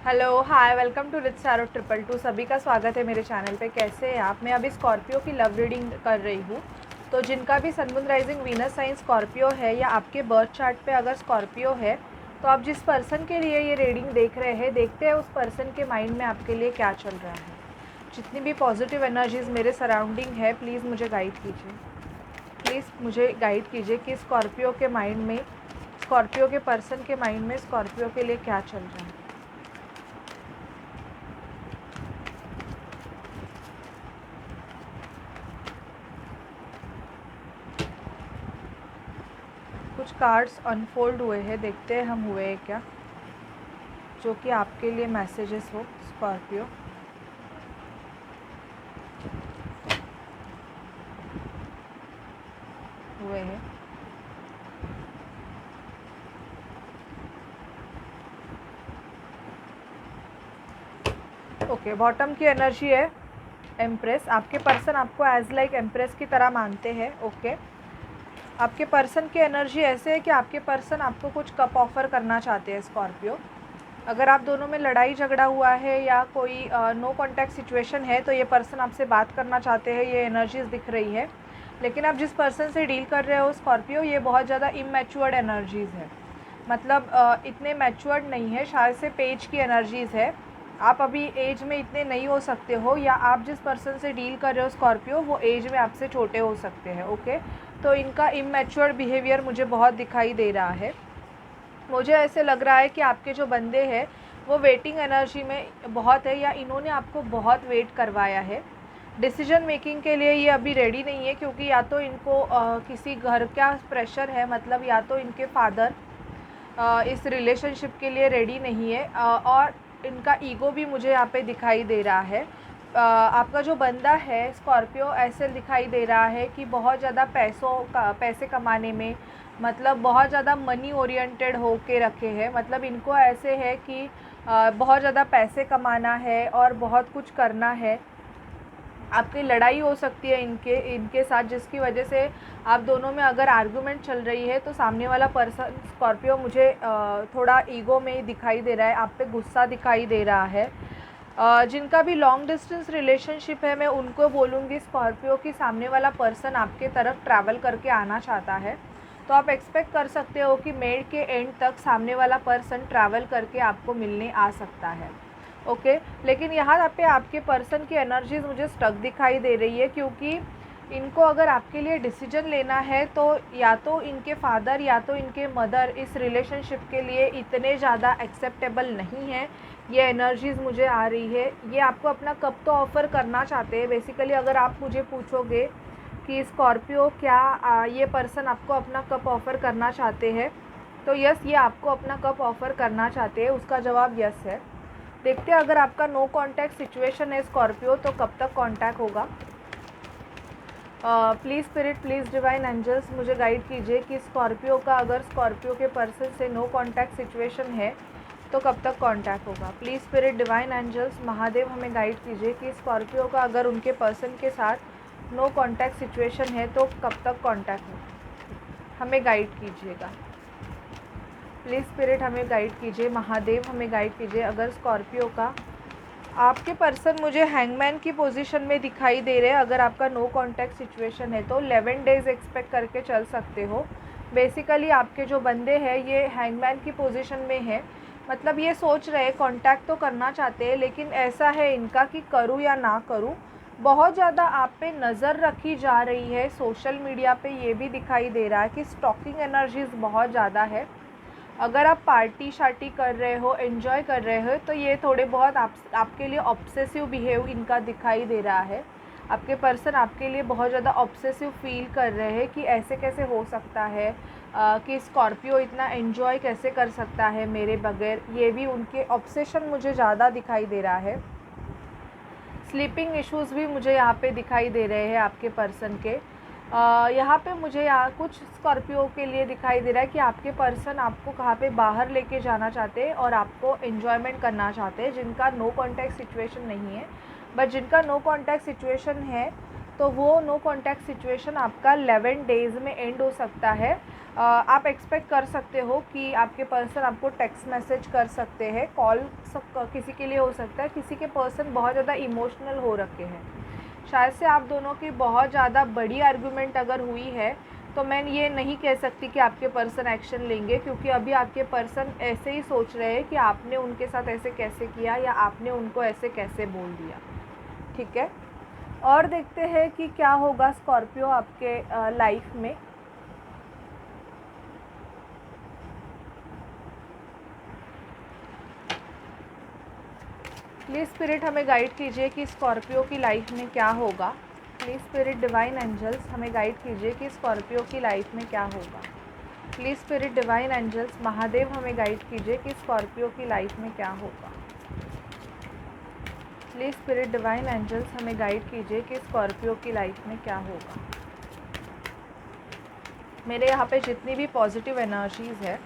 Hello hi welcome to rich sorrow 222। सभी का स्वागत है मेरे चैनल पे। कैसे हैं आप? मैं अभी स्कॉर्पियो की लव रीडिंग कर रही हूँ। तो जिनका भी sun moon rising Venus sign Scorpio है या आपके बर्थ चार्ट पे अगर स्कॉर्पियो है तो आप जिस पर्सन के लिए ये रीडिंग देख रहे हैं, देखते हैं उस पर्सन के माइंड में आपके लिए क्या चल रहा है। जितनी भी पॉजिटिव एनर्जीज़ मेरे सराउंडिंग है, प्लीज़ मुझे गाइड कीजिए। प्लीज़ मुझे गाइड कीजिए कि स्कॉर्पियो के माइंड में, स्कॉर्पियो के पर्सन के माइंड में स्कॉर्पियो के लिए क्या चल रहा है। कुछ कार्ड्स अनफोल्ड हुए हैं, देखते हैं हम हुए हैं क्या, जो कि आपके लिए मैसेजेस हो स्कॉर्पियो। हुए हैं। ओके, बॉटम की एनर्जी है एम्प्रेस। आपके पर्सन आपको एज लाइक एम्प्रेस की तरह मानते हैं। ओके, आपके पर्सन की एनर्जी ऐसे है कि आपके पर्सन आपको कुछ कप ऑफर करना चाहते हैं स्कॉर्पियो। अगर आप दोनों में लड़ाई झगड़ा हुआ है या कोई नो कॉन्टैक्ट सिचुएशन है तो ये पर्सन आपसे बात करना चाहते हैं, ये एनर्जीज दिख रही है। लेकिन आप जिस पर्सन से डील कर रहे हो स्कॉर्पियो, ये बहुत ज़्यादा इमैच्योर्ड एनर्जीज़ है। मतलब इतने मैच्योर्ड नहीं है, शायद से पेज की एनर्जीज़ है। आप अभी एज में इतने नहीं हो सकते हो, या आप जिस पर्सन से डील कर रहे हो स्कॉर्पियो, वो एज में आपसे छोटे हो सकते हैं। ओके, तो इनका इमैच्योर्ड बिहेवियर मुझे बहुत दिखाई दे रहा है। मुझे ऐसे लग रहा है कि आपके जो बंदे हैं वो वेटिंग एनर्जी में बहुत है, या इन्होंने आपको बहुत वेट करवाया है। डिसीजन मेकिंग के लिए ये अभी रेडी नहीं है, क्योंकि या तो इनको किसी घर का प्रेशर है, मतलब या तो इनके फादर इस रिलेशनशिप के लिए रेडी नहीं है, और इनका ईगो भी मुझे यहाँ पे दिखाई दे रहा है। आपका जो बंदा है स्कॉर्पियो, ऐसे दिखाई दे रहा है कि बहुत ज़्यादा पैसे कमाने में, मतलब बहुत ज़्यादा मनी ओरिएंटेड हो के रखे हैं। मतलब इनको ऐसे है कि बहुत ज़्यादा पैसे कमाना है और बहुत कुछ करना है। आपकी लड़ाई हो सकती है इनके साथ, जिसकी वजह से आप दोनों में अगर आर्गुमेंट चल रही है तो सामने वाला पर्सन स्कॉर्पियो मुझे थोड़ा ईगो में दिखाई दे रहा है, आप पे गुस्सा दिखाई दे रहा है। जिनका भी लॉन्ग डिस्टेंस रिलेशनशिप है, मैं उनको बोलूँगी स्कॉर्पियो की सामने वाला पर्सन आपके तरफ ट्रैवल करके आना चाहता है। तो आप एक्सपेक्ट कर सकते हो कि मई के एंड तक सामने वाला पर्सन ट्रैवल करके आपको मिलने आ सकता है। ओके, लेकिन यहाँ पे आपके पर्सन की एनर्जीज़ मुझे स्टक दिखाई दे रही है, क्योंकि इनको अगर आपके लिए डिसीजन लेना है तो या तो इनके फादर या तो इनके मदर इस रिलेशनशिप के लिए इतने ज़्यादा एक्सेप्टेबल नहीं है। ये एनर्जीज़ मुझे आ रही है। ये आपको अपना कप तो ऑफ़र करना चाहते हैं बेसिकली। अगर आप मुझे पूछोगे कि स्कॉर्पियो क्या ये पर्सन आपको अपना कप ऑफ़र करना चाहते हैं, तो यस, ये आपको अपना कप ऑफ़र करना चाहते हैं, उसका जवाब यस है। देखते हैं अगर आपका नो कांटेक्ट सिचुएशन है स्कॉर्पियो तो कब तक कांटेक्ट होगा। Please spirit, please divine angels मुझे गाइड कीजिए कि स्कॉर्पियो का, अगर स्कॉर्पियो के पर्सन से नो कांटेक्ट सिचुएशन है तो कब तक कांटेक्ट होगा। Please spirit, divine angels, Mahadev हमें गाइड कीजिए कि स्कॉर्पियो का अगर उनके पर्सन के साथ नो कांटेक्ट सिचुएशन है तो कब तक कांटेक्ट होगा। हमें गाइड कीजिएगा प्लीज़ स्पिरिट, हमें गाइड कीजिए। महादेव हमें गाइड कीजिए। अगर स्कॉर्पियो का, आपके पर्सन मुझे हैंगमैन की पोजीशन में दिखाई दे रहे हैं। अगर आपका नो कांटेक्ट सिचुएशन है तो 11 डेज़ एक्सपेक्ट करके चल सकते हो। बेसिकली आपके जो बंदे हैं ये हैंगमैन की पोजीशन में है। मतलब ये सोच रहे हैं, कांटेक्ट तो करना चाहते हैं, लेकिन ऐसा है इनका कि करूँ या ना करूँ। बहुत ज़्यादा आप पे नज़र रखी जा रही है सोशल मीडिया पे, ये भी दिखाई दे रहा है कि स्टॉकिंग एनर्जीज़ बहुत ज़्यादा है। अगर आप पार्टी शार्टी कर रहे हो, एंजॉय कर रहे हो, तो ये थोड़े बहुत आपके लिए ऑब्सेसिव बिहेव इनका दिखाई दे रहा है। आपके पर्सन आपके लिए बहुत ज़्यादा ऑब्सेसिव फील कर रहे हैं कि ऐसे कैसे हो सकता है, कि स्कॉर्पियो इतना एंजॉय कैसे कर सकता है मेरे बगैर। ये भी उनके ऑब्सेशन मुझे ज़्यादा दिखाई दे रहा है। स्लीपिंग इश्यूज़ भी मुझे यहाँ पे दिखाई दे रहे हैं आपके पर्सन के। यहाँ पे मुझे यहाँ कुछ स्कॉर्पियो के लिए दिखाई दे रहा है कि आपके पर्सन आपको कहाँ पे बाहर लेके जाना चाहते हैं और आपको एन्जॉयमेंट करना चाहते हैं, जिनका नो कॉन्टैक्ट सिचुएशन नहीं है। बट जिनका नो कॉन्टैक्ट सिचुएशन है तो वो नो कॉन्टैक्ट सिचुएशन आपका 11 डेज़ में एंड हो सकता है। आप एक्सपेक्ट कर सकते हो कि आपके पर्सन आपको टेक्स्ट मैसेज कर सकते हैं, कॉल किसी के लिए हो सकता है, किसी के पर्सन बहुत ज़्यादा इमोशनल हो रखे हैं। शायद से आप दोनों की बहुत ज़्यादा बड़ी आर्गुमेंट अगर हुई है तो मैं ये नहीं कह सकती कि आपके पर्सन एक्शन लेंगे, क्योंकि अभी आपके पर्सन ऐसे ही सोच रहे हैं कि आपने उनके साथ ऐसे कैसे किया या आपने उनको ऐसे कैसे बोल दिया। ठीक है, और देखते हैं कि क्या होगा स्कॉर्पियो आपके लाइफ में। प्लीज़ स्पिरिट हमें गाइड कीजिए कि स्कॉर्पियो की लाइफ में क्या होगा। प्लीज़ स्पिरिट डिवाइन एंजल्स हमें गाइड कीजिए कि स्कॉर्पियो की लाइफ में क्या होगा। Please spirit divine angels Mahadev हमें गाइड कीजिए कि स्कॉर्पियो की लाइफ में क्या होगा। प्लीज़ स्पिरिट डिवाइन एंजल्स हमें गाइड कीजिए कि स्कॉर्पियो की लाइफ में क्या होगा। मेरे यहाँ पे जितनी भी पॉजिटिव एनर्जीज़ है,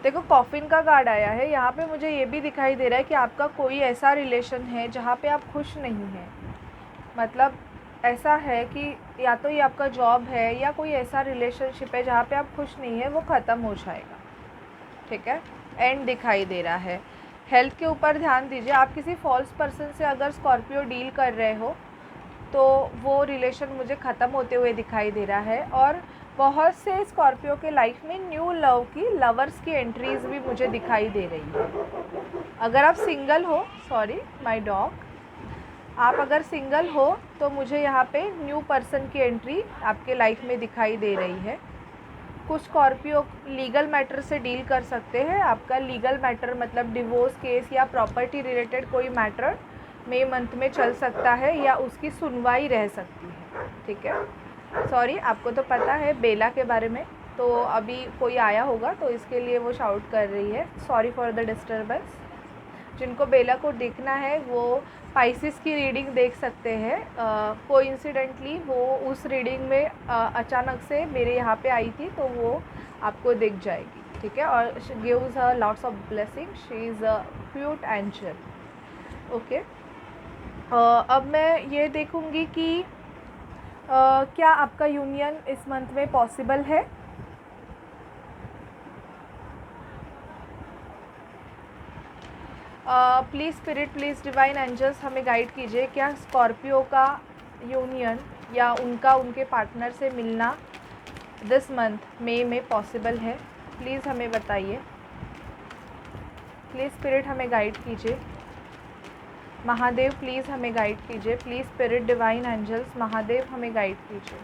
देखो कॉफिन का कार्ड आया है यहाँ पे। मुझे ये भी दिखाई दे रहा है कि आपका कोई ऐसा रिलेशन है जहाँ पे आप खुश नहीं हैं। मतलब ऐसा है कि या तो ये आपका जॉब है या कोई ऐसा रिलेशनशिप है जहाँ पे आप खुश नहीं है, वो ख़त्म हो जाएगा। ठीक है, एंड दिखाई दे रहा है। हेल्थ के ऊपर ध्यान दीजिए। आप किसी फॉल्स पर्सन से अगर स्कॉर्पियो डील कर रहे हो तो वो रिलेशन मुझे ख़त्म होते हुए दिखाई दे रहा है। और बहुत से स्कॉर्पियो के लाइफ में न्यू लवर्स की एंट्रीज़ भी मुझे दिखाई दे रही है। अगर आप सिंगल हो, सॉरी माय डॉग, आप अगर सिंगल हो तो मुझे यहाँ पे न्यू पर्सन की एंट्री आपके लाइफ में दिखाई दे रही है। कुछ स्कॉर्पियो लीगल मैटर से डील कर सकते हैं। आपका लीगल मैटर मतलब डिवोर्स केस या प्रॉपर्टी रिलेटेड कोई मैटर मई मंथ में चल सकता है या उसकी सुनवाई रह सकती है। ठीक है, सॉरी, आपको तो पता है बेला के बारे में, तो अभी कोई आया होगा तो इसके लिए वो शाउट कर रही है। Sorry for the disturbance. जिनको बेला को देखना है वो पाइसिस की रीडिंग देख सकते हैं। कोइंसिडेंटली वो उस रीडिंग में अचानक से मेरे यहाँ पे आई थी, तो वो आपको दिख जाएगी। ठीक है, और gives her lots of blessing. She is a cute angel. Okay, अब मैं ये देखूँगी कि क्या आपका यूनियन इस मंथ में पॉसिबल है। Please spirit, please divine angels हमें गाइड कीजिए, क्या स्कॉर्पियो का यूनियन या उनका उनके पार्टनर से मिलना दिस मंथ मई में पॉसिबल है। प्लीज़ हमें बताइए। प्लीज़ स्पिरिट हमें गाइड कीजिए। महादेव प्लीज़ हमें गाइड कीजिए। Please spirit divine angels Mahadev हमें गाइड कीजिए।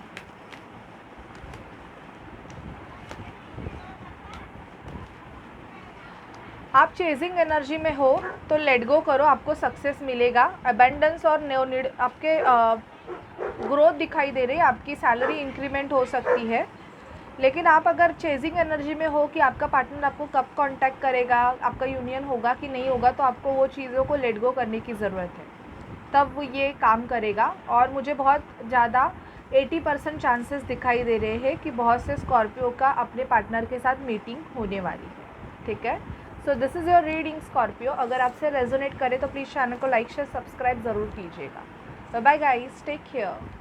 आप चेजिंग एनर्जी में हो तो लेट गो करो, आपको सक्सेस मिलेगा। अबेंडेंस और नो नीड आपके ग्रोथ दिखाई दे रही है, आपकी सैलरी इंक्रीमेंट हो सकती है। लेकिन आप अगर चेजिंग एनर्जी में हो कि आपका पार्टनर आपको कब कांटेक्ट करेगा, आपका यूनियन होगा कि नहीं होगा, तो आपको वो चीज़ों को लेट गो करने की ज़रूरत है, तब वो ये काम करेगा। और मुझे बहुत ज़्यादा 80% चांसेस दिखाई दे रहे हैं कि बहुत से स्कॉर्पियो का अपने पार्टनर के साथ मीटिंग होने वाली है। ठीक है, so this is your reading Scorpio. अगर आपसे रेजोनेट करे तो प्लीज़ चैनल को लाइक शेयर सब्सक्राइब ज़रूर कीजिएगा। Bye bye guys, take care.